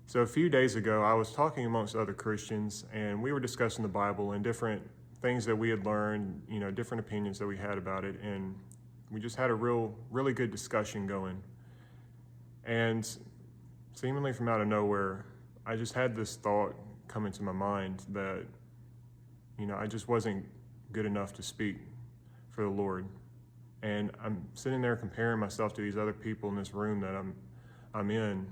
So a few days ago, I was talking amongst other Christians, and we were discussing the Bible and different things that we had learned, different opinions that we had about it, and we just had a really good discussion going. And seemingly from out of nowhere, I just had this thought come into my mind that, I just wasn't good enough to speak for the Lord. And I'm sitting there comparing myself to these other people in this room that I'm in.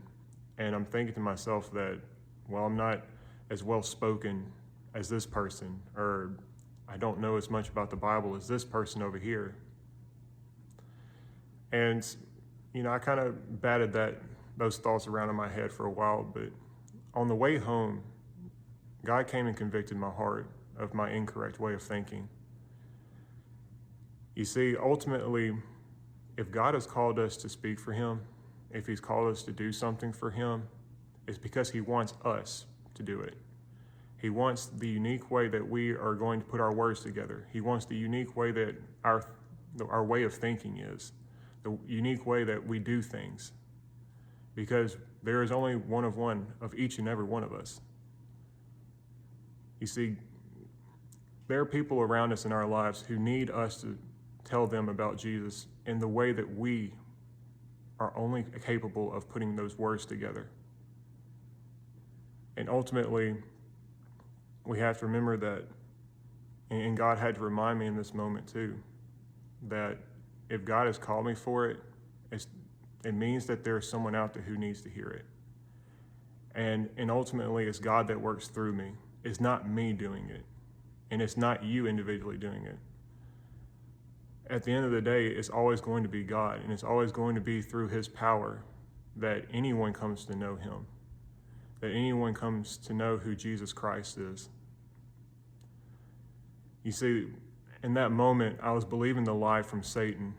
And I'm thinking to myself that, well, I'm not as well spoken as this person, or I don't know as much about the Bible as this person over here. And, I kind of batted those thoughts around in my head for a while, but on the way home, God came and convicted my heart of my incorrect way of thinking. You see, ultimately, if God has called us to speak for Him, if He's called us to do something for Him, it's because He wants us to do it. He wants the unique way that we are going to put our words together. He wants the unique way that our way of thinking is, the unique way that we do things, because there is only one of each and every one of us. You see, there are people around us in our lives who need us to tell them about Jesus in the way that we are only capable of putting those words together. And ultimately, we have to remember that, and God had to remind me in this moment too, that if God has called me for it, it means that there's someone out there who needs to hear it. And ultimately, it's God that works through me. It's not me doing it. And it's not you individually doing it. At the end of the day, it's always going to be God, and it's always going to be through His power that anyone comes to know Him, that anyone comes to know who Jesus Christ is. You see, in that moment, I was believing the lie from Satan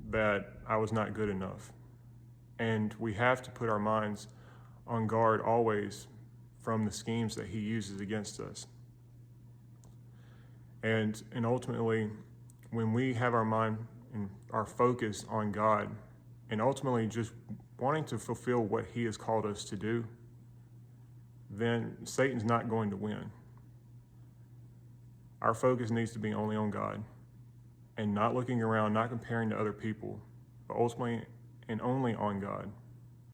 that I was not good enough. And we have to put our minds on guard always from the schemes that he uses against us. And ultimately, when we have our mind and our focus on God, and ultimately just wanting to fulfill what He has called us to do, then Satan's not going to win. Our focus needs to be only on God, and not looking around, not comparing to other people, but ultimately and only on God.